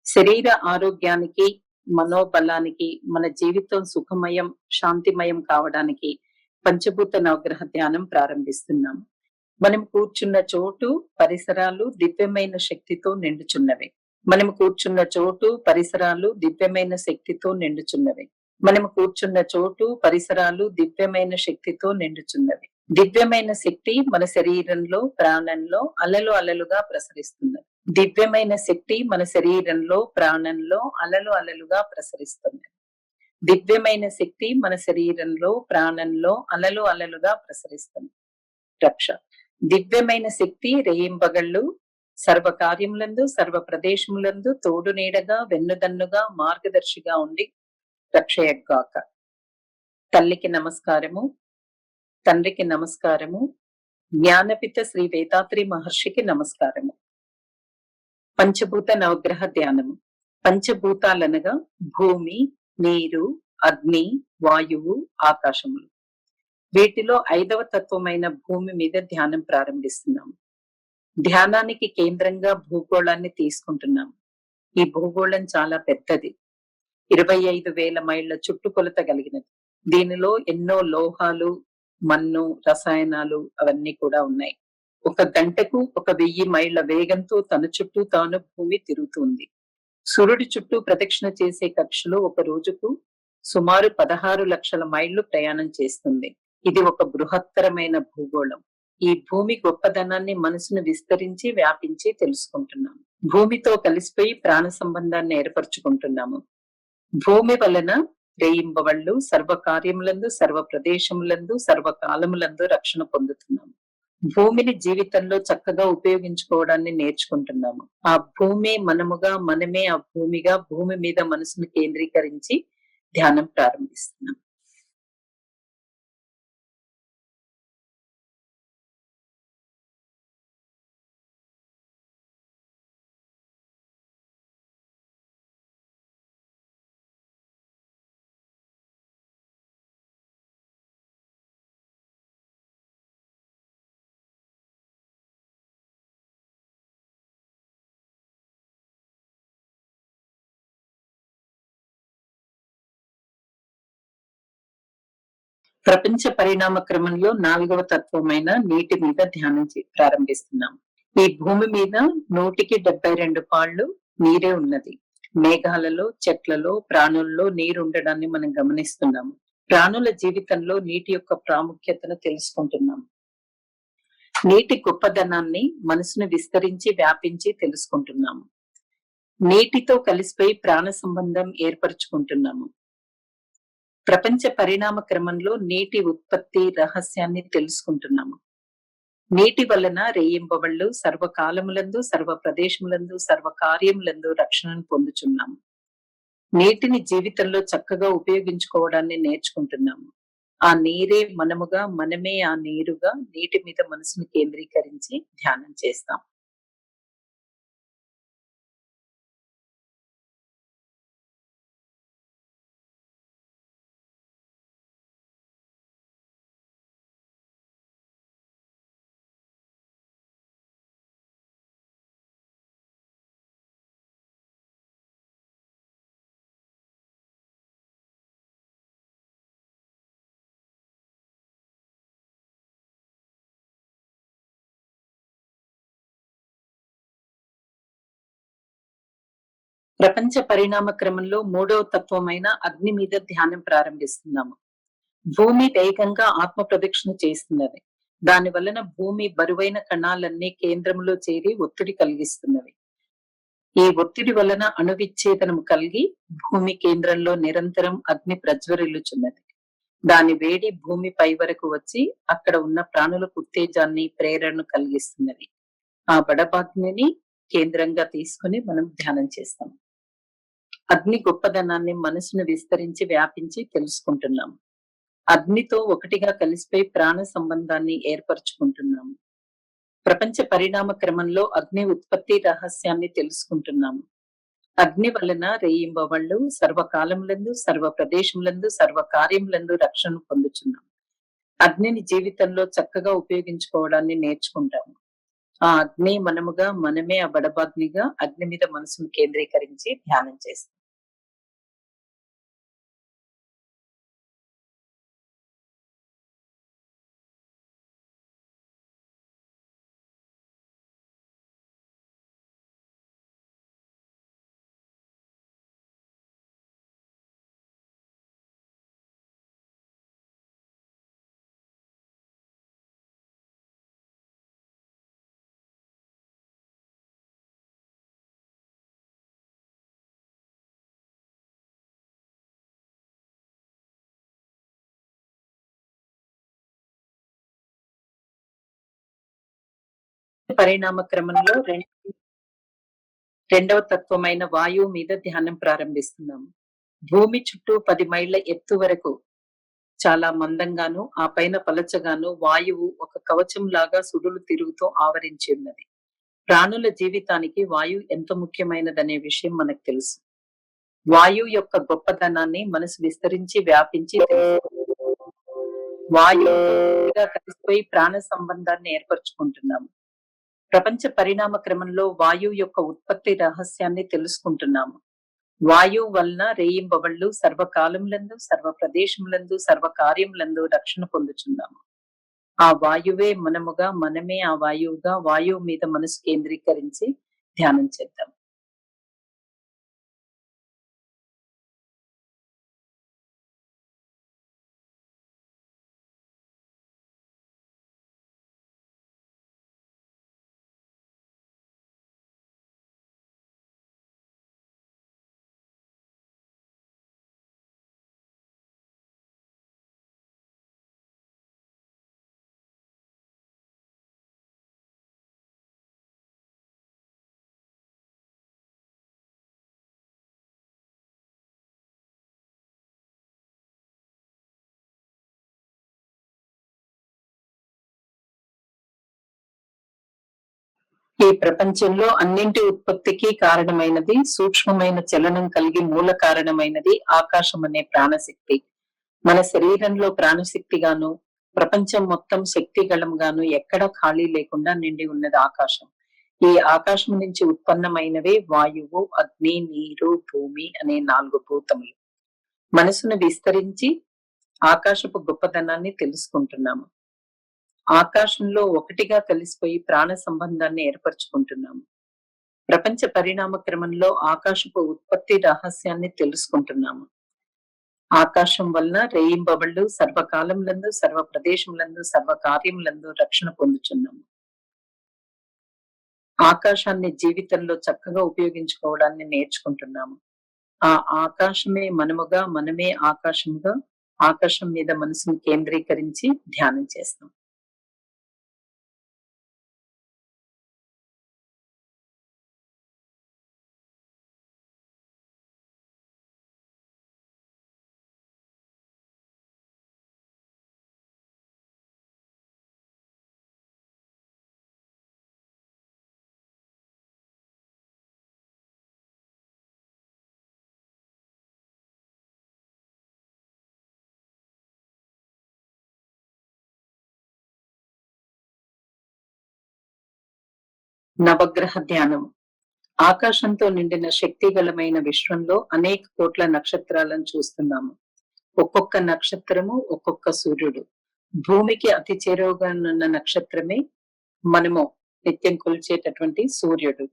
శరీర ఆరోగ్యానికి, మనోబలానికి, మన జీవితం సుఖమయం, శాంతిమయం కావడానికి పంచభూత నవగ్రహ ధ్యానం ప్రారంభిస్తున్నాం. మనం కూర్చున్న చోటు, పరిసరాలు దివ్యమైన శక్తితో నిండుచున్నవి. మనం కూర్చున్న చోటు, పరిసరాలు దివ్యమైన శక్తితో నిండుచున్నవి. మనం కూర్చున్న చోటు, పరిసరాలు దివ్యమైన శక్తితో నిండుచున్నవి. దివ్యమైన శక్తి మన శరీరంలో, ప్రాణంలో అలలు అలలుగా ప్రసరిస్తున్నది. దివ్యమైన శక్తి మన శరీరంలో, ప్రాణంలో అలలు అలలుగా ప్రసరిస్తున్నది. దివ్యమైన శక్తి మన శరీరంలో, ప్రాణంలో అలలు అలలుగా ప్రసరిస్తుంది. రక్ష దివ్యమైన శక్తి రేయింబగళ్ళు సర్వ కార్యములందు, సర్వ ప్రదేశములందు తోడు నీడగా, వెన్నుదన్నుగా, మార్గదర్శిగా ఉండి రక్షయగాక. తల్లికి నమస్కారము, తండ్రికి నమస్కారము, జ్ఞానపిత శ్రీ వేదాత్రి మహర్షికి నమస్కారము. పంచభూత నవగ్రహ ధ్యానము. పంచభూతాలనగా భూమి, నీరు, అగ్ని, వాయువు, ఆకాశములు. వీటిలో 5వ తత్వమైన భూమి మీద ధ్యానం ప్రారంభిస్తున్నాము. ధ్యానానికి కేంద్రంగా భూగోళాన్ని తీసుకుంటున్నాము. ఈ భూగోళం చాలా పెద్దది. 25,000 మైళ్ళ చుట్టుకొలత కలిగినది. దీనిలో ఎన్నో లోహాలు, మన్ను, రసాయనాలు అవన్నీ కూడా ఉన్నాయి. ఒక గంటకు 1,000 మైళ్ళ వేగంతో తన చుట్టూ తాను భూమి తిరుగుతుంది. సూర్యుడి చుట్టూ ప్రదక్షిణ చేసే కక్షలో ఒక రోజుకు సుమారు 16 లక్షల మైళ్లు ప్రయాణం చేస్తుంది. ఇది ఒక బృహత్తరమైన భూగోళం. ఈ భూమి గొప్పదనాన్ని మనసును విస్తరించి, వ్యాపించి తెలుసుకుంటున్నాము. భూమితో కలిసిపోయి ప్రాణ సంబంధాన్ని ఏర్పరచుకుంటున్నాము. భూమి వలన రేయింబవళ్ళు సర్వ కార్యములందు, సర్వ ప్రదేశములందు, సర్వకాలములందు రక్షణ పొందుతున్నాము. భూమిని జీవితంలో చక్కగా ఉపయోగించుకోవడాన్ని నేర్చుకుంటున్నాము. ఆ భూమి మనముగా, మనమే ఆ భూమిగా, భూమి మీద మనసును కేంద్రీకరించి ధ్యానం ప్రారంభిస్తున్నాం. ప్రపంచ పరిణామ క్రమంలో 4వ తత్వమైన నీటి మీద ధ్యానం ప్రారంభిస్తున్నాం. ఈ భూమి మీద 172 పాళ్ళు నీరే ఉన్నది. మేఘాలలో, చెట్లలో, ప్రాణుల్లో నీరు ఉండడాన్ని మనం గమనిస్తున్నాము. ప్రాణుల జీవితంలో నీటి యొక్క ప్రాముఖ్యతను తెలుసుకుంటున్నాము. నీటి గొప్పదనాన్ని మనసును విస్తరించి, వ్యాపించి తెలుసుకుంటున్నాము. నీటితో కలిసిపోయి ప్రాణ సంబంధం ఏర్పరచుకుంటున్నాము. ప్రపంచ పరిణామ క్రమంలో నీటి ఉత్పత్తి రహస్యాన్ని తెలుసుకుంటున్నాము. నీటి వలన రేయింబవళ్ళు సర్వకాలములందు, సర్వ ప్రదేశములందు, సర్వ కార్యములందు రక్షణను పొందుచున్నాము. నీటిని జీవితంలో చక్కగా ఉపయోగించుకోవడాన్ని నేర్చుకుంటున్నాము. ఆ నీరే మనముగా, మనమే ఆ నీరుగా నీటి మీద మనసును కేంద్రీకరించి ధ్యానం చేస్తాం. ప్రపంచ పరిణామ క్రమంలో 3వ తత్వమైన అగ్ని మీద ధ్యానం ప్రారంభిస్తున్నాము. భూమి వేగంగా ఆత్మ ప్రదక్షిణ చేస్తున్నది. దాని వలన భూమి బరువైన కణాలన్నీ కేంద్రంలో చేరి ఒత్తిడి కలిగిస్తున్నవి. ఈ ఒత్తిడి వలన అణువిచ్ఛేదనం కలిగి భూమి కేంద్రంలో నిరంతరం అగ్ని ప్రజ్వరిల్లుచున్నది. దాని వేడి భూమి పై వరకు వచ్చి అక్కడ ఉన్న ప్రాణులకు ఉత్తేజాన్ని, ప్రేరణను కలిగిస్తున్నది. ఆ బడబాగ్నిని కేంద్రంగా తీసుకుని మనం ధ్యానం చేస్తాం. అగ్ని గొప్పదనాన్ని మనసును విస్తరించి, వ్యాపించి తెలుసుకుంటున్నాము. అగ్నితో ఒకటిగా కలిసిపోయి ప్రాణ సంబంధాన్ని ఏర్పరచుకుంటున్నాము. ప్రపంచ పరిణామ క్రమంలో అగ్ని ఉత్పత్తి రహస్యాన్ని తెలుసుకుంటున్నాము. అగ్ని వలన రేయింబవళ్ళు సర్వకాలములందు, సర్వ ప్రదేశములందు, సర్వ కార్యములందు రక్షణ పొందుచున్నాము. అగ్నిని జీవితంలో చక్కగా ఉపయోగించుకోవడాన్ని నేర్చుకుంటాము. ఆ అగ్ని మనముగా, మనమే ఆ బడబాగ్నిగా అగ్ని మీద మనసును కేంద్రీకరించి ధ్యానం చేస్తాం. పరిణామ క్రమంలో రెండవ తత్వమైన వాయువు మీద ధ్యానం ప్రారంభిస్తున్నాము. భూమి చుట్టూ 10 మైళ్ళ ఎత్తు వరకు చాలా మందంగాను, ఆ పైన పలచగాను వాయువు ఒక కవచం లాగా సుడులు తిరుగుతూ ఆవరించి ఉన్నది. ప్రాణుల జీవితానికి వాయువు ఎంత ముఖ్యమైనదనే విషయం మనకు తెలుసు. వాయువు యొక్క గొప్పతనాన్ని మనసు విస్తరించి వ్యాపించి వాయువుగా కలిసిపోయి ప్రాణ సంబంధాన్ని ఏర్పరచుకుంటున్నాము. ప్రపంచ పరిణామ క్రమంలో వాయువు యొక్క ఉత్పత్తి రహస్యాన్ని తెలుసుకుంటున్నాము. వాయువు వలన రేయింబవళ్ళు సర్వకాలములందు, సర్వ ప్రదేశములందు, సర్వ కార్యములందు రక్షణ పొందుచున్నాము. ఆ వాయువే మనముగా, మనమే ఆ వాయువుగా, వాయువు మీద మనసు కేంద్రీకరించి ధ్యానం చేద్దాం. ఈ ప్రపంచంలో అన్నింటి ఉత్పత్తికి కారణమైనది, సూక్ష్మమైన చలనం కలిగి మూల కారణమైనది ఆకాశం అనే ప్రాణశక్తి. మన శరీరంలో ప్రాణశక్తిగాను, ప్రపంచం మొత్తం శక్తిగళంగాను ఎక్కడా ఖాళీ లేకుండా నిండి ఉన్నది ఆకాశం. ఈ ఆకాశం నుంచి ఉత్పన్నమైనవే వాయువు, అగ్ని, నీరు, భూమి అనే 4 భూతములు. మనసును విస్తరించి ఆకాశపు గొప్పతనాన్ని తెలుసుకుంటున్నాము. ఆకాశంలో ఒకటిగా కలిసిపోయి ప్రాణ సంబంధాన్ని ఏర్పరచుకుంటున్నాము. ప్రపంచ పరిణామ క్రమంలో ఆకాశపు ఉత్పత్తి రహస్యాన్ని తెలుసుకుంటున్నాము. ఆకాశం వలన రేయింబవళ్ళు సర్వకాలములందు, సర్వ ప్రదేశములందు, సర్వ కార్యములందు రక్షణ పొందుచున్నాము. ఆకాశాన్ని జీవితంలో చక్కగా ఉపయోగించుకోవడాన్ని నేర్చుకుంటున్నాము. ఆ ఆకాశమే మనముగా, మనమే ఆకాశముగా, ఆకాశం మీద మనసును కేంద్రీకరించి ధ్యానం చేస్తాం. నవగ్రహ ధ్యానం. ఆకాశంతో నిండిన శక్తిగలమైన విశ్వంలో అనేక కోట్ల నక్షత్రాలను చూస్తున్నాము. ఒక్కొక్క నక్షత్రము ఒక్కొక్క సూర్యుడు. భూమికి అతి చేరువగా ఉన్న నక్షత్రమే మనము నిత్యం కొలిచేటటువంటి సూర్యుడు.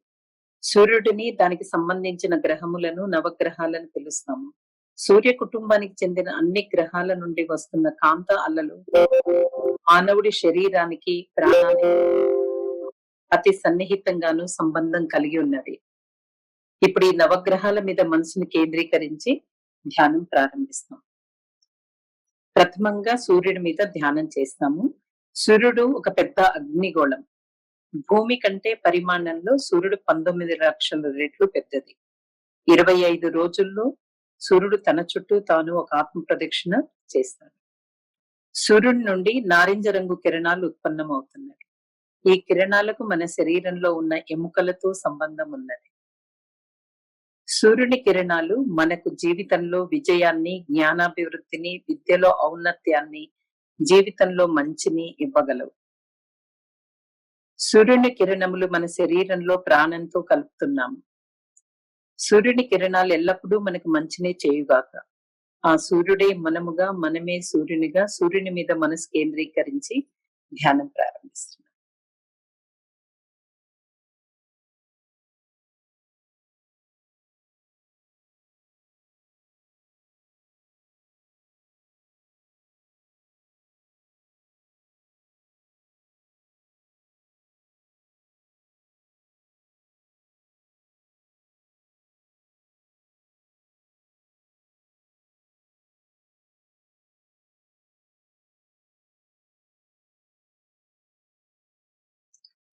సూర్యుడిని, దానికి సంబంధించిన గ్రహములను, నవగ్రహాలను పిలుస్తాము. సూర్య కుటుంబానికి చెందిన అన్ని గ్రహాల నుండి వస్తున్న కాంత అలలు మానవుడి శరీరానికి, ప్రాణానికి అతి సన్నిహితంగాను సంబంధం కలిగి ఉన్నది. ఇప్పుడు ఈ నవగ్రహాల మీద మనసుని కేంద్రీకరించి ధ్యానం ప్రారంభిస్తాం. ప్రథమంగా సూర్యుడి మీద ధ్యానం చేస్తాము. సూర్యుడు ఒక పెద్ద అగ్నిగోళం. భూమి కంటే పరిమాణంలో సూర్యుడు 19 లక్షల రెట్లు పెద్దది. 25 రోజుల్లో సూర్యుడు తన చుట్టూ తాను ఒక ఆత్మ ప్రదక్షిణ చేస్తాడు. సూర్యుడి నుండి నారింజ రంగు కిరణాలు ఉత్పన్నమవుతున్నాయి. ఈ కిరణాలకు మన శరీరంలో ఉన్న ఎముకలతో సంబంధం ఉన్నది. సూర్యుని కిరణాలు మనకు జీవితంలో విజయాన్ని, జ్ఞానాభివృద్ధిని, విద్యలో ఔన్నత్యాన్ని, జీవితంలో మంచిని ఇవ్వగలవు. సూర్యుని కిరణములు మన శరీరంలో ప్రాణంతో కలుపుతున్నాము. సూర్యుని కిరణాలు ఎల్లప్పుడూ మనకు మంచినే చేయుగాక. ఆ సూర్యుడే మనముగా, మనమే సూర్యునిగా, సూర్యుని మీద మనసు కేంద్రీకరించి ధ్యానం ప్రారంభిస్తున్నాం.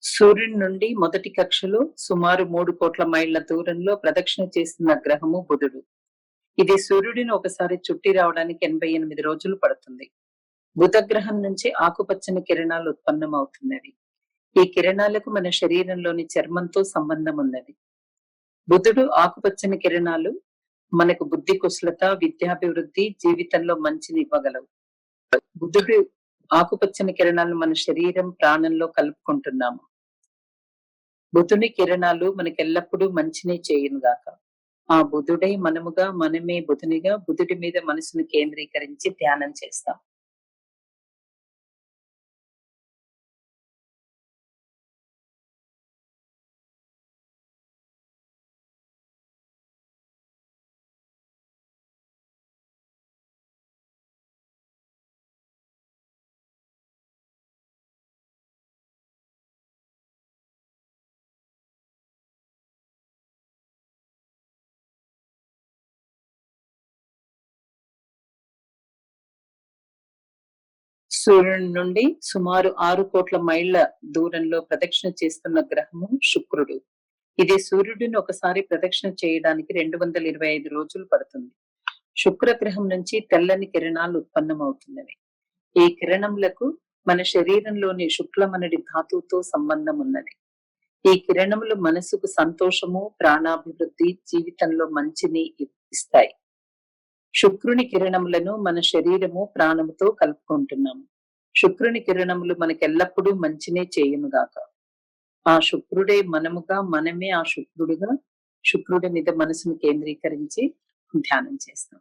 సూర్యుని నుండి మొదటి కక్షలో సుమారు 3 కోట్ల మైళ్ల దూరంలో ప్రదక్షిణ చేస్తున్న గ్రహము బుధుడు. ఇది సూర్యుడిని ఒకసారి చుట్టి రావడానికి 88 రోజులు పడుతుంది. బుధ గ్రహం నుంచి ఆకుపచ్చని కిరణాలు ఉత్పన్నమవుతున్నవి. ఈ కిరణాలకు మన శరీరంలోని చర్మంతో సంబంధం ఉన్నది. బుధుడు ఆకుపచ్చని కిరణాలు మనకు బుద్ధి కుశలత, విద్యాభివృద్ధి, జీవితంలో మంచిని ఇవ్వగలవు. బుధుడు ఆకుపచ్చని కిరణాలను మన శరీరం, ప్రాణంలో కలుపుకుంటున్నాము. బుధుని కిరణాలు మనకెల్లప్పుడూ మంచినే చేయునుగాక. ఆ బుధుడై మనముగా, మనమే బుధునిగా, బుధుడి మీద మనసును కేంద్రీకరించి ధ్యానం చేస్తాం. సూర్యుని నుండి సుమారు 6 కోట్ల మైళ్ల దూరంలో ప్రదక్షిణ చేస్తున్న గ్రహము శుక్రుడు. ఇది సూర్యుడిని ఒకసారి ప్రదక్షిణ చేయడానికి 225 రోజులు పడుతుంది. శుక్రగ్రహం నుంచి తెల్లని కిరణాలు ఉత్పన్నమవుతున్నవి. ఈ కిరణములకు మన శరీరంలోని శుక్లమనడి ధాతువుతో సంబంధం ఉన్నది. ఈ కిరణములు మనసుకు సంతోషము, ప్రాణాభివృద్ధి, జీవితంలో మంచిని ఇస్తాయి. శుక్రుని కిరణములను మన శరీరము, ప్రాణముతో కలుపుకుంటున్నాము. శుక్రుని కిరణములు మనకెల్లప్పుడూ మంచినే చేయునుగాక. ఆ శుక్రుడే మనముగా, మనమే ఆ శుక్రుడుగా, శుక్రుడి మీద మనసును కేంద్రీకరించి ధ్యానం చేస్తాం.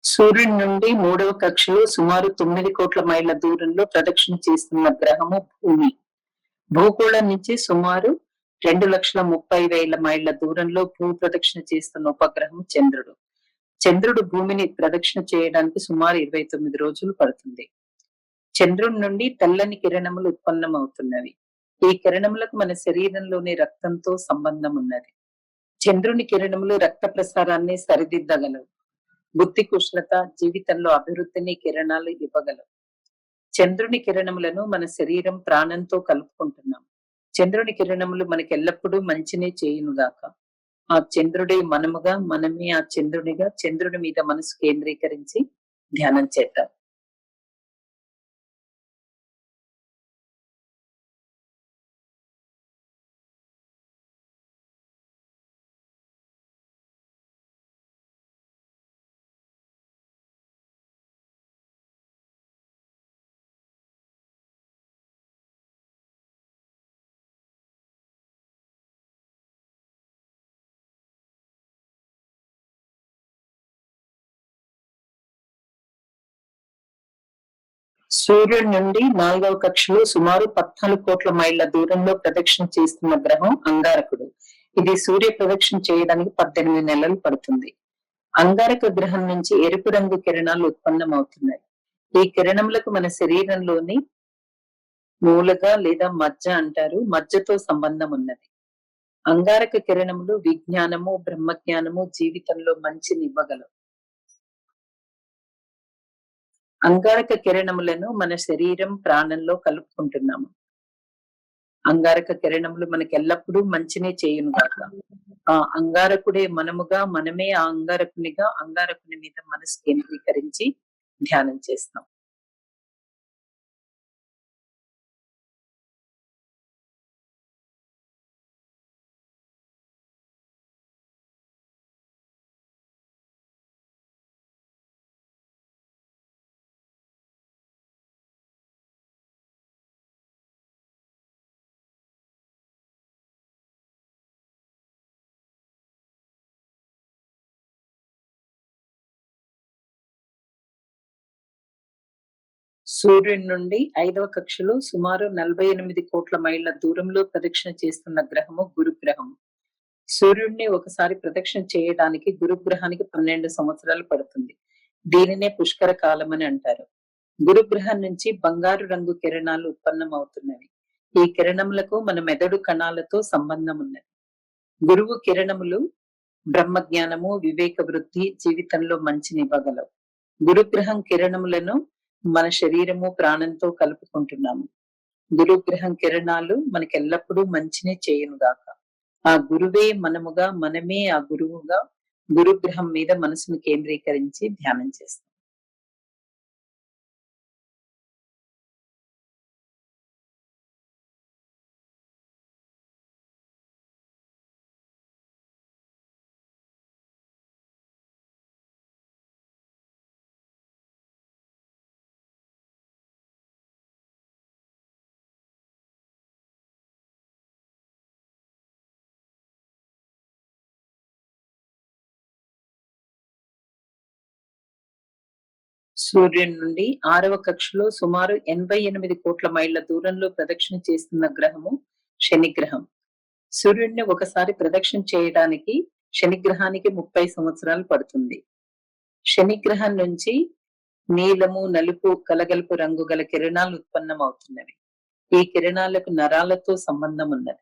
సూర్యుడి నుండి 3వ కక్షలో సుమారు 9 కోట్ల మైళ్ల దూరంలో ప్రదక్షిణ చేస్తున్న గ్రహము భూమి. భూగోళం నుంచి సుమారు 2,30,000 మైళ్ల దూరంలో భూ ప్రదక్షిణ చేస్తున్న ఉపగ్రహం చంద్రుడు. చంద్రుడు భూమిని ప్రదక్షిణ చేయడానికి సుమారు 29 రోజులు పడుతుంది. చంద్రుడి నుండి తెల్లని కిరణములు ఉత్పన్నమవుతున్నవి. ఈ కిరణములకు మన శరీరంలోని రక్తంతో సంబంధం ఉన్నది. చంద్రుని కిరణములు రక్త ప్రసారాన్ని సరిదిద్దగలవు. బుద్ధి కుశలత, జీవితంలో అభివృద్ధిని కిరణాలు ఇవ్వగలవు. చంద్రుని కిరణములను మన శరీరం, ప్రాణంతో కలుపుకుంటున్నాం. చంద్రుని కిరణములు మనకెల్లప్పుడూ మంచినే చేయునుగాక. ఆ చంద్రుడే మనముగా, మనమే ఆ చంద్రునిగా, చంద్రుడి మీద మనసు కేంద్రీకరించి ధ్యానం చేద్దాం. సూర్యుడి నుండి 4వ కక్షలో సుమారు 14 కోట్ల మైళ్ల దూరంలో ప్రదక్షిణ చేస్తున్న గ్రహం అంగారకుడు. ఇది సూర్య ప్రదక్షిణ చేయడానికి 18 నెలలు పడుతుంది. అంగారక గ్రహం నుంచి ఎరుపు రంగు కిరణాలు ఉత్పన్నమవుతున్నాయి. ఈ కిరణములకు మన శరీరంలోని మూలగా లేదా మజ్జ అంటారు, మజ్జతో సంబంధం ఉన్నది. అంగారక కిరణములు విజ్ఞానము, బ్రహ్మజ్ఞానము, జీవితంలో మంచిని ఇవ్వగలవు. అంగారక కిరణములను మన శరీరం, ప్రాణంలో కలుపుకుంటున్నాము. అంగారక కిరణములు మనకెల్లప్పుడూ మంచినే చేయునుగాక. ఆ అంగారకుడే మనముగా, మనమే ఆ అంగారకునిగా, అంగారకుని మీద మనసు కేంద్రీకరించి ధ్యానం చేస్తాం. సూర్యుడి నుండి 5వ కక్షలో సుమారు 48 కోట్ల మైళ్ళ దూరంలో ప్రదక్షిణ చేస్తున్న గ్రహము గురుగ్రహం. సూర్యుడిని ఒకసారి ప్రదక్షిణ చేయడానికి గురుగ్రహానికి 12 సంవత్సరాలు పడుతుంది. దీనినే పుష్కర కాలమని అంటారు. గురుగ్రహం నుంచి బంగారు రంగు కిరణాలు ఉత్పన్నమవుతున్నవి. ఈ కిరణములకు మన మెదడు కణాలతో సంబంధం ఉన్నది. గురువు కిరణములు బ్రహ్మజ్ఞానము, వివేక వృద్ధి, జీవితంలో మంచినివ్వగలవు. గురుగ్రహం కిరణములను మన శరీరము, ప్రాణంతో కలుపుకుంటున్నాము. గురుగ్రహం కిరణాలు మనకెల్లప్పుడూ మంచినే చేయునుగాక. ఆ గురువే మనముగా, మనమే ఆ గురువుగా గురుగ్రహం మీద మనసును కేంద్రీకరించి ధ్యానం చేస్తాం. సూర్యుని నుండి 6వ కక్షలో సుమారు 88 కోట్ల మైళ్ళ దూరంలో ప్రదక్షిణ చేస్తున్న గ్రహము శనిగ్రహం. సూర్యుడిని ఒకసారి ప్రదక్షిణ చేయడానికి శనిగ్రహానికి 30 సంవత్సరాలు పడుతుంది. శనిగ్రహం నుంచి నీలము, నలుపు కలగలుపు రంగు గల కిరణాలు ఉత్పన్నమవుతున్నవి. ఈ కిరణాలకు నరాలతో సంబంధం ఉన్నది.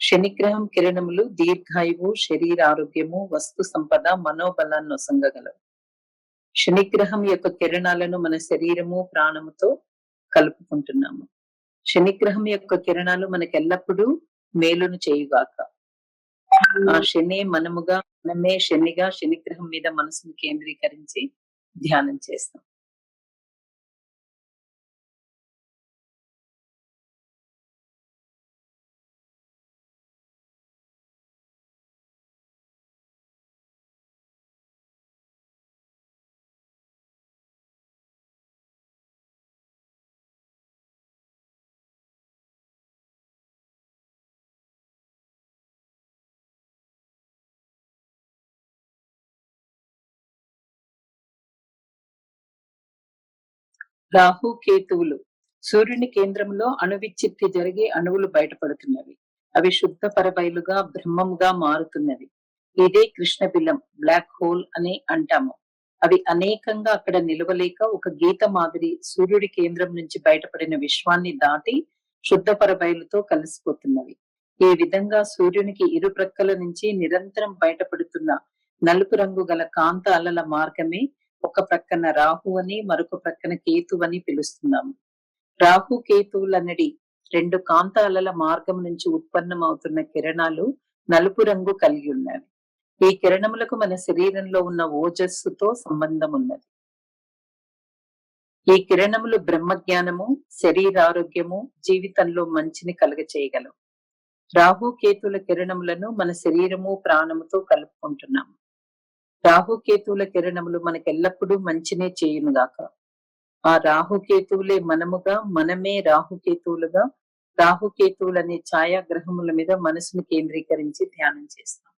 శనిగ్రహం కిరణములు దీర్ఘాయువు, శరీర ఆరోగ్యము, వస్తు సంపద, మనోబలాన్ని నొసంగగలవు. శనిగ్రహం యొక్క కిరణాలను మన శరీరము, ప్రాణముతో కలుపుకుంటున్నాము. శనిగ్రహం యొక్క కిరణాలు మనకెల్లప్పుడూ మేలును చేయుగాక. ఆ శనే మనముగా, మనమే శనిగా శనిగ్రహం మీద మనసును కేంద్రీకరించి ధ్యానం చేస్తాం. రాహు, కేతువులు సూర్యుని కేంద్రంలో అణువిచ్ఛిత్తి జరిగి అణువులు బయటపడుతున్నవి. అవి శుద్ధ పరబయలుగా బ్రహ్మముగా మారుతున్నవి. ఇదే కృష్ణబిలం, బ్లాక్ హోల్ అని అంటాము. అవి అనేకంగా అక్కడ నిలవలేక ఒక గీత మాదిరి సూర్యుడి కేంద్రం నుంచి బయటపడిన విశ్వాన్ని దాటి శుద్ధ పరబయలుతో కలిసిపోతున్నవి. ఈ విధంగా సూర్యునికి ఇరు ప్రక్కల నుంచి నిరంతరం బయటపడుతున్న నలుపు రంగు గల కాంత అలల మార్గమే ఒక ప్రక్కన రాహు అని, మరొక ప్రక్కన కేతు అని పిలుస్తున్నాము. రాహు కేతువులనడి రెండు కాంత అలల మార్గం నుంచి ఉత్పన్నమవుతున్న కిరణాలు నలుపు రంగు కలిగి ఉన్నవి. ఈ కిరణములకు మన శరీరంలో ఉన్న ఓజస్సుతో సంబంధం ఉన్నది. ఈ కిరణములు బ్రహ్మజ్ఞానము, శరీరారోగ్యము, జీవితంలో మంచిని కలుగచేయగలవు. రాహు కేతుల కిరణములను మన శరీరము, ప్రాణముతో కలుపుకుంటున్నాము. రాహుకేతువుల కిరణములు మనకెల్లప్పుడూ మంచినే చేయునుగాక. ఆ రాహుకేతువులే మనముగా, మనమే రాహుకేతువులుగా, రాహుకేతువులనే ఛాయాగ్రహముల మీద మనసును కేంద్రీకరించి ధ్యానం చేస్తాం.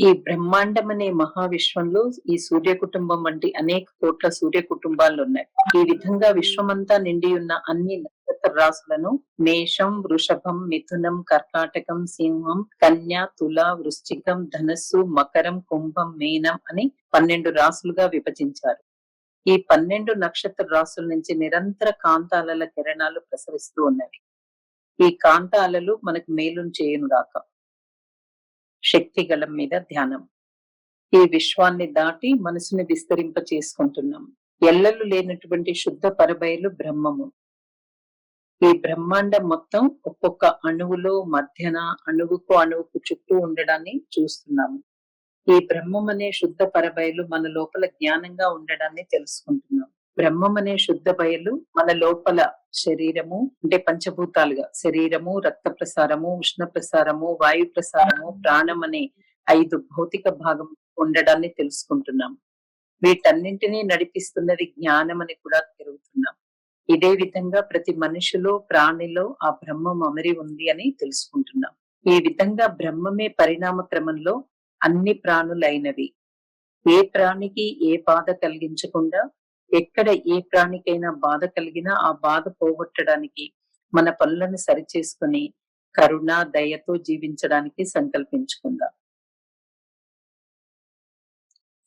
ఈ బ్రహ్మాండం అనే మహావిశ్వంలో ఈ సూర్య కుటుంబం వంటి అనేక కోట్ల సూర్య కుటుంబాలు ఉన్నాయి. ఈ విధంగా విశ్వమంతా నిండి ఉన్న అన్ని నక్షత్ర రాశులను మేషం, వృషభం, మిథునం, కర్కాటకం, సింహం, కన్య, తుల, వృశ్చికం, ధనస్సు, మకరం, కుంభం, మీనం అని 12 రాశులుగా విభజించారు. ఈ 12 నక్షత్ర రాశుల నుంచి నిరంతర కాంతాలల కిరణాలు ప్రసరిస్తూ ఉన్నవి. ఈ కాంతాలలు మనకు మేలును చేయునుగాక. శక్తి గళం మీద ధ్యానం. ఈ విశ్వాన్ని దాటి మనసుని విస్తరింప చేసుకుంటున్నాం. ఎల్లలు లేనటువంటి శుద్ధ పరబయలు బ్రహ్మము. ఈ బ్రహ్మాండం మొత్తం ఒక్కొక్క అణువులో మధ్యన అణువుకు అణువుకు చుట్టూ ఉండడాన్ని చూస్తున్నాము. ఈ బ్రహ్మం అనే శుద్ధ పరబయలు మన లోపల జ్ఞానంగా ఉండడాన్ని తెలుసుకుంటున్నాం. బ్రహ్మం అనే శుద్ధ బయలు మన లోపల శరీరము అంటే పంచభూతాలుగా శరీరము, రక్త ప్రసారము, ఉష్ణ ప్రసారము, వాయు ప్రసారము, ప్రాణం అనే 5 భౌతిక భాగం ఉండడాన్ని తెలుసుకుంటున్నాం. వీటన్నింటినీ నడిపిస్తున్నది జ్ఞానం అని కూడా తిరుగుతున్నాం. ఇదే విధంగా ప్రతి మనిషిలో ప్రాణిలో ఆ బ్రహ్మం అమరి ఉంది అని తెలుసుకుంటున్నాం. ఈ విధంగా బ్రహ్మమే పరిణామ క్రమంలో అన్ని ప్రాణులైనవి. ఏ ప్రాణికి ఏ బాధ కలిగించకుండా, ఎక్కడ ఏ ప్రాణికైనా బాధ కలిగినా ఆ బాధ పోగొట్టడానికి మన పనులను సరిచేసుకుని కరుణ, దయతో జీవించడానికి సంకల్పించుకుందాం.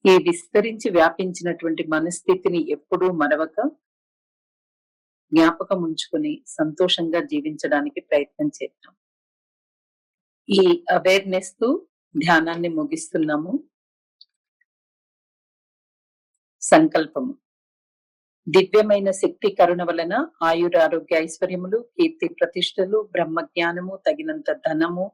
ఈ విస్తరించి వ్యాపించినటువంటి మనస్థితిని ఎప్పుడూ మరవక జ్ఞాపకం ఉంచుకుని సంతోషంగా జీవించడానికి ప్రయత్నం చేద్దాం. ఈ అవేర్నెస్ తో ధ్యానాన్ని ముగిస్తున్నాము. సంకల్పము. దివ్యమైన శక్తి కరుణ వలన ఆయురారోగ్య ఐశ్వర్యములు, కీర్తి ప్రతిష్టలు, బ్రహ్మజ్ఞానము, తగినంత ధనము,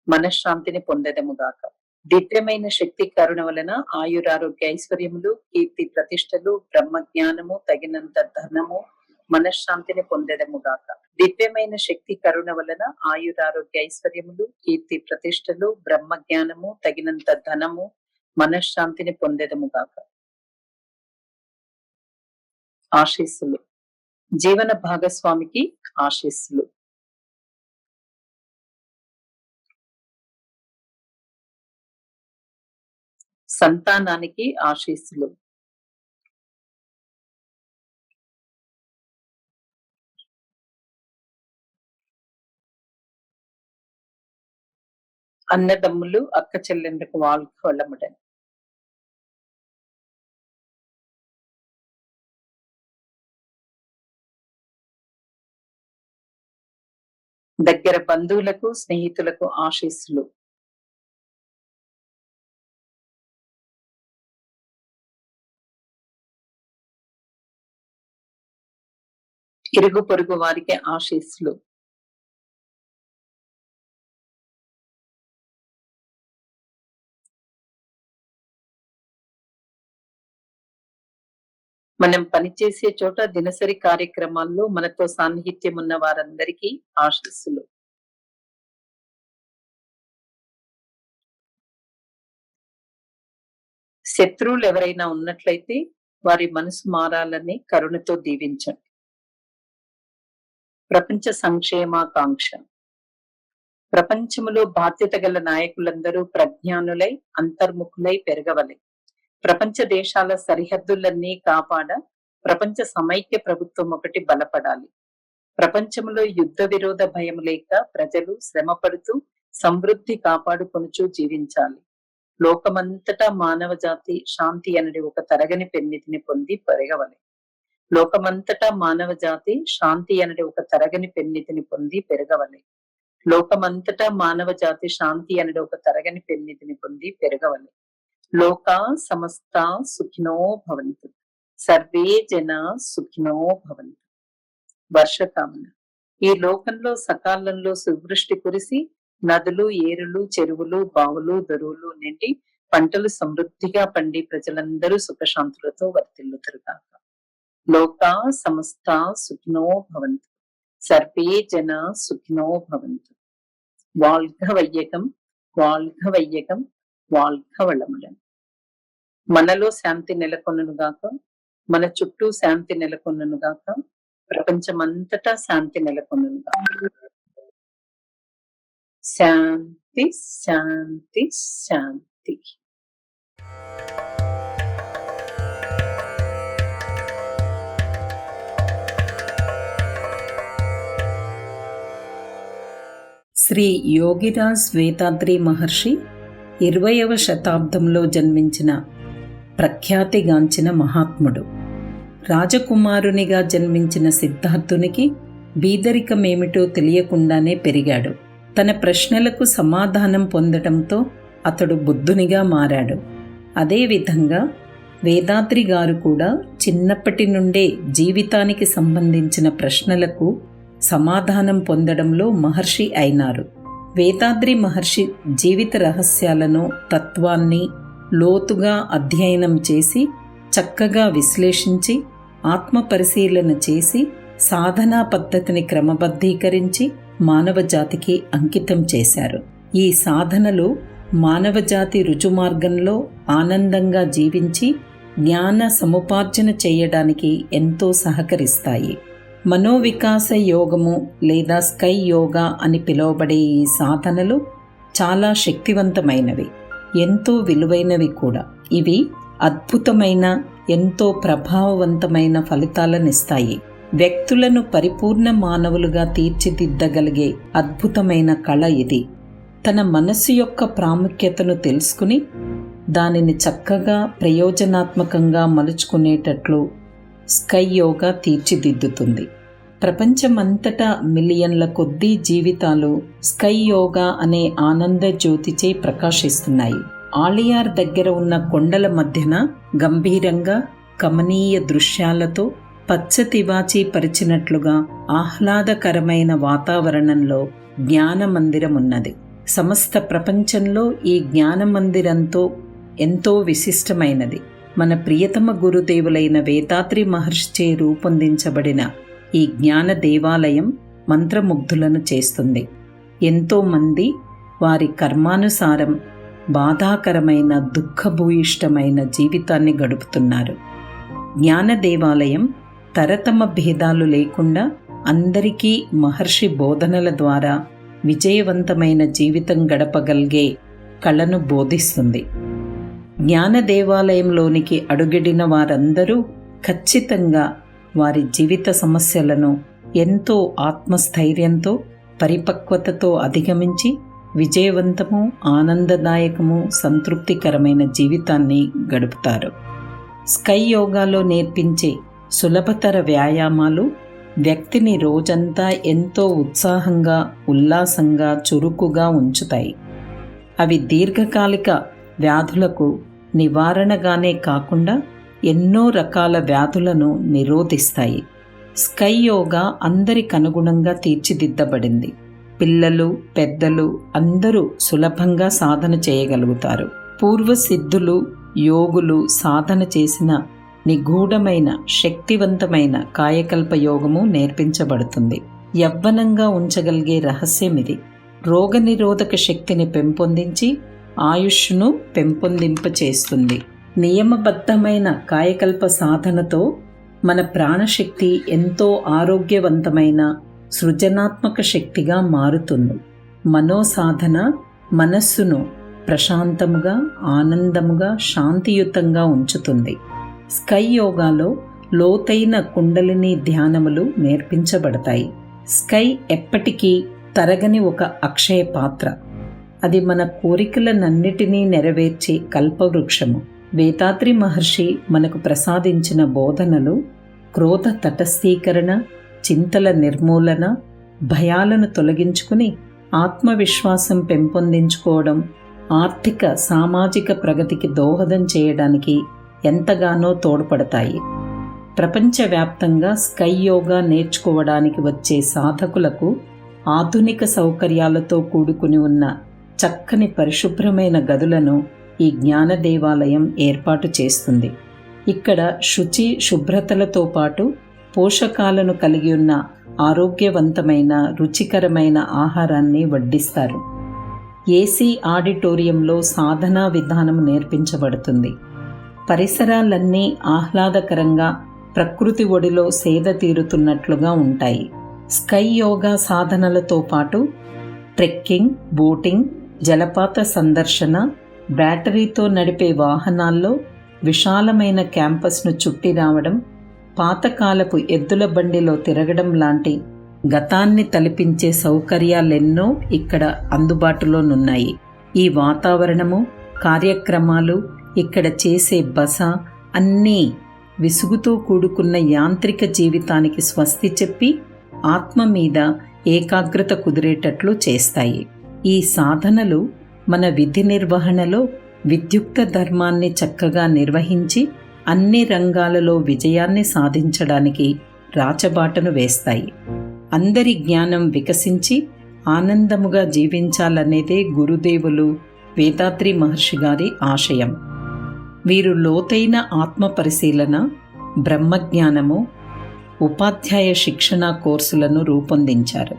మనశ్శాంతిని పొందెదముగాక. దివ్యమైన శక్తి కరుణ వలన ఆయురారోగ్య ఐశ్వర్యములు, కీర్తి ప్రతిష్టలు, బ్రహ్మజ్ఞానము, తగినంత ధనము, మనశ్శాంతిని పొందెదముగాక. దివ్యమైన శక్తి కరుణ వలన ఆయురారోగ్య ఐశ్వర్యములు, కీర్తి ప్రతిష్టలు, బ్రహ్మజ్ఞానము, తగినంత ధనము, మనశ్శాంతిని పొందెదముగాక. ఆశీస్సులు. జీవన భాగస్వామికి ఆశీస్సులు. సంతానానికి ఆశీస్సులు. అన్నదమ్ములు, అక్క చెల్లెండ్లకు వాళ్ళకి వాళ్ళముడని. దగ్గర బంధువులకు, స్నేహితులకు ఆశీస్సులు. ఇరుగు పొరుగు వారికి ఆశీస్సులు. మనం పనిచేసే చోట దినసరి కార్యక్రమాల్లో మనతో సాన్నిహిత్యం ఉన్న వారందరికీ ఆశీస్సులు. శత్రువులు ఎవరైనా ఉన్నట్లయితే వారి మనసు మారాలని కరుణతో దీవించండి. ప్రపంచ సంక్షేమాకాంక్ష. ప్రపంచములో బాధ్యత గల నాయకులందరూ ప్రజ్ఞానులై అంతర్ముఖులై పెరగవలె. ప్రపంచ దేశాల సరిహద్దులన్నీ కాపాడ ప్రపంచ సమైక్య ప్రభుత్వం ఒకటి బలపడాలి. ప్రపంచంలో యుద్ధ విరోధ భయం లేక ప్రజలు శ్రమపడుతూ సమృద్ధి కాపాడుకొనుచూ జీవించాలి. లోకమంతటా మానవ జాతి శాంతి అనడి ఒక తరగని పెన్నిధిని పొంది పెరగవలె. లోకమంతటా మానవ జాతి శాంతి అనడి ఒక తరగని పెన్నిధిని పొంది పెరగవలె. లోకమంతటా మానవ జాతి శాంతి అనడి ఒక తరగని పెన్నిధిని పొంది పెరగవలె. లోకా సమస్త సుఖినో భవంతు. సర్వే జన సుఖినో భవంతు. వర్షకామన. ఈ లోకంలో సకాలంలో సువృష్టి కురిసి నదులు, ఏరులు, చెరువులు, బావులు, దొరువులు నిండి పంటలు సమృద్ధిగా పండి ప్రజలందరూ సుఖశాంతులతో వర్ధిల్లుతారుగాక. లోకా సమస్త సుఖినో భవంతు. సర్వే జన సుఖినో భవంతు. வாழ்க வையகம், வாழ்க வையகம், வாழ்க వళములను. మనలో శాంతి నెలకొనుగాక, మన చుట్టూ శాంతి నెలకొనుగాక, ప్రపంచమంతటా శాంతి నెలకొనుగాక. శాంతి శాంతి శాంతి. శక్తి. శ్రీ యోగిరాజ్ వేదాద్రి మహర్షి 20వ శతాబ్దంలో జన్మించిన ప్రఖ్యాతిగాంచిన మహాత్ముడు. రాజకుమారునిగా జన్మించిన సిద్ధార్థునికి బీదరికమేమిటో తెలియకుండానే పెరిగాడు. తన ప్రశ్నలకు సమాధానం పొందడంతో అతడు బుద్ధునిగా మారాడు. అదేవిధంగా వేదాద్రి గారు కూడా చిన్నప్పటి నుండే జీవితానికి సంబంధించిన ప్రశ్నలకు సమాధానం పొందడంలో మహర్షి అయినారు. వేదాద్రి మహర్షి జీవిత రహస్యాలను, తత్వాన్ని లోతుగా అధ్యయనం చేసి, చక్కగా విశ్లేషించి, ఆత్మ పరిశీలన చేసి, సాధనా పద్ధతిని క్రమబద్ధీకరించి మానవజాతికి అంకితం చేశారు. ఈ సాధనలు మానవజాతి రుజుమార్గంలో ఆనందంగా జీవించి జ్ఞాన సముపార్జన చేయడానికి ఎంతో సహకరిస్తాయి. మనోవికాస యోగము లేదా స్కై యోగా అని పిలువబడే ఈ సాధనలు చాలా శక్తివంతమైనవి, ఎంతో విలువైనవి కూడా. ఇవి అద్భుతమైన, ఎంతో ప్రభావవంతమైన ఫలితాలనిస్తాయి. వ్యక్తులను పరిపూర్ణ మానవులుగా తీర్చిదిద్దగలిగే అద్భుతమైన కళ ఇది. తన మనస్సు యొక్క ప్రాముఖ్యతను తెలుసుకుని దానిని చక్కగా ప్రయోజనాత్మకంగా మలుచుకునేటట్లు స్కై యోగా తీర్చిదిద్దుతుంది. ప్రపంచమంతటా మిలియన్ల కొద్దీ జీవితాలు స్కై యోగా అనే ఆనంద జ్యోతిచే ప్రకాశిస్తున్నాయి. ఆలియార్ దగ్గర ఉన్న కొండల మధ్యన గంభీరంగా కమనీయ దృశ్యాలతో పచ్చతివాచి పరిచినట్లుగా ఆహ్లాదకరమైన వాతావరణంలో జ్ఞాన మందిరం ఉన్నది. సమస్త ప్రపంచంలో ఈ జ్ఞాన మందిరంతో ఎంతో విశిష్టమైనది. మన ప్రియతమ గురుదేవులైన వేదాద్రి మహర్షిచే రూపొందించబడిన ఈ జ్ఞాన దేవాలయం మంత్రముగ్ధులను చేస్తుంది. ఎంతోమంది వారి కర్మానుసారం బాధాకరమైన, దుఃఖభూయిష్టమైన జీవితాన్ని గడుపుతున్నారు. జ్ఞాన దేవాలయం తరతమ భేదాలు లేకుండా అందరికీ మహర్షి బోధనల ద్వారా విజయవంతమైన జీవితం గడపగలిగే కళను బోధిస్తుంది. జ్ఞాన దేవాలయంలోనికి అడుగిడిన వారందరూ ఖచ్చితంగా వారి జీవిత సమస్యలను ఎంతో ఆత్మస్థైర్యంతో, పరిపక్వతతో అధిగమించి విజయవంతము, ఆనందదాయకము, సంతృప్తికరమైన జీవితాన్ని గడుపుతారు. స్కై యోగాలో నేర్పించే సులభతర వ్యాయామాలు వ్యక్తిని రోజంతా ఎంతో ఉత్సాహంగా, ఉల్లాసంగా, చురుకుగా ఉంచుతాయి. అవి దీర్ఘకాలిక వ్యాధులకు నివారణగానే కాకుండా ఎన్నో రకాల వ్యాధులను నిరోధిస్తాయి. స్కై యోగా అందరికనుగుణంగా తీర్చిదిద్దబడింది. పిల్లలు, పెద్దలు అందరూ సులభంగా సాధన చేయగలుగుతారు. పూర్వసిద్ధులు, యోగులు సాధన చేసిన నిగూఢమైన, శక్తివంతమైన కాయకల్ప యోగము నేర్పించబడుతుంది. యవ్వనంగా ఉంచగలిగే రహస్యం ఇది. రోగనిరోధక శక్తిని పెంపొందించి ఆయుష్ను పెంపొందింపచేస్తుంది. నియమబద్ధమైన కాయకల్ప సాధనతో మన ప్రాణశక్తి ఎంతో ఆరోగ్యవంతమైన, సృజనాత్మక శక్తిగా మారుతుంది. మనోసాధన మనస్సును ప్రశాంతముగా, ఆనందముగా, శాంతియుతంగా ఉంచుతుంది. స్కై యోగాలో లోతైన కుండలిని ధ్యానములు నేర్పించబడతాయి. స్కై ఎప్పటికీ తరగని ఒక అక్షయ పాత్ర. అది మన కోరికలనన్నిటినీ నెరవేర్చే కల్పవృక్షము. వేదాద్రి మహర్షి మనకు ప్రసాదించిన బోధనలు క్రోధ తటస్థీకరణ, చింతల నిర్మూలన, భయాలను తొలగించుకుని ఆత్మవిశ్వాసం పెంపొందించుకోవడం, ఆర్థిక, సామాజిక ప్రగతికి దోహదం చేయడానికి ఎంతగానో తోడ్పడతాయి. ప్రపంచవ్యాప్తంగా స్కై యోగా నేర్చుకోవడానికి వచ్చే సాధకులకు ఆధునిక సౌకర్యాలతో కూడుకుని ఉన్న చక్కని పరిశుభ్రమైన గదులను ఈ జ్ఞాన దేవాలయం ఏర్పాటు చేస్తుంది. ఇక్కడ శుచి, శుభ్రతలతో పాటు పోషకాలను కలిగి ఉన్న ఆరోగ్యవంతమైన, రుచికరమైన ఆహారాన్ని వడ్డిస్తారు. ఏసీ ఆడిటోరియంలో సాధనా విధానం నేర్పించబడుతుంది. పరిసరాలన్నీ ఆహ్లాదకరంగా ప్రకృతి ఒడిలో సేద తీరుతున్నట్లుగా ఉంటాయి. స్కై యోగా సాధనలతో పాటు ట్రెక్కింగ్, బోటింగ్, జలపాత సందర్శన, బ్యాటరీతో నడిపే వాహనాల్లో విశాలమైన క్యాంపస్ను చుట్టి రావడం, పాతకాలపు ఎద్దుల బండిలో తిరగడం లాంటి గతాన్ని తలపించే సౌకర్యాలెన్నో ఇక్కడ అందుబాటులోనున్నాయి. ఈ వాతావరణము, కార్యక్రమాలు, ఇక్కడ చేసే బస అన్నీ విసుగుతో కూడుకున్న యాంత్రిక జీవితానికి స్వస్తి చెప్పి ఆత్మ మీద ఏకాగ్రత కుదిరేటట్లు చేస్తాయి. ఈ సాధనలు మన విధి నిర్వహణలో విద్యుక్త ధర్మాన్ని చక్కగా నిర్వహించి అన్ని రంగాలలో విజయాన్ని సాధించడానికి రాచబాటను వేస్తాయి. అందరి జ్ఞానం వికసించి ఆనందముగా జీవించాలనేదే గురుదేవులు వేదాద్రి మహర్షి గారి ఆశయం. వీరు లోతైన ఆత్మ పరిశీలన, బ్రహ్మజ్ఞానము, ఉపాధ్యాయ శిక్షణ కోర్సులను రూపొందించారు.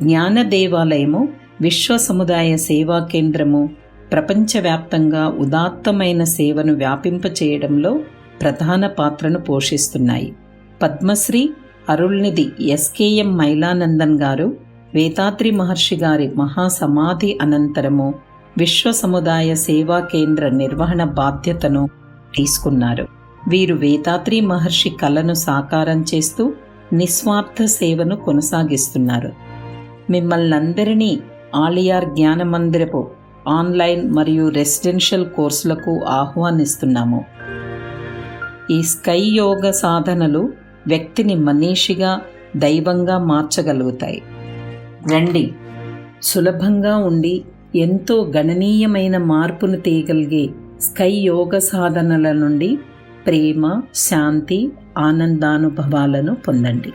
జ్ఞాన దేవాలయము, విశ్వ సముదాయ సేవా కేంద్రము ప్రపంచవ్యాప్తంగా ఉదాత్తమైన సేవను వ్యాపింపచేయడంలో ప్రధాన పాత్రను పోషిస్తున్నాయి. పద్మశ్రీ అరుళ్నిధి ఎస్కేఎం మైలానందన్ గారు వేదాద్రి మహర్షి గారి మహాసమాధి అనంతరము విశ్వ సముదాయ సేవా కేంద్ర నిర్వహణ బాధ్యతను తీసుకున్నారు. వీరు వేదాద్రి మహర్షి కలను సాకారం చేస్తూ నిస్వార్థ సేవను కొనసాగిస్తున్నారు. మిమ్మల్నందరినీ ఆలియార్ జ్ఞాన మందిరపు ఆన్లైన్ మరియు రెసిడెన్షియల్ కోర్సులకు ఆహ్వానిస్తున్నాము. ఈ స్కై యోగ సాధనలు వ్యక్తిని మనీషిగా, దైవంగా మార్చగలుగుతాయి. రండి, సులభంగా ఉండి ఎంతో గణనీయమైన మార్పును తీయగలిగే స్కై యోగ సాధనల నుండి ప్రేమ, శాంతి, ఆనందానుభవాలను పొందండి.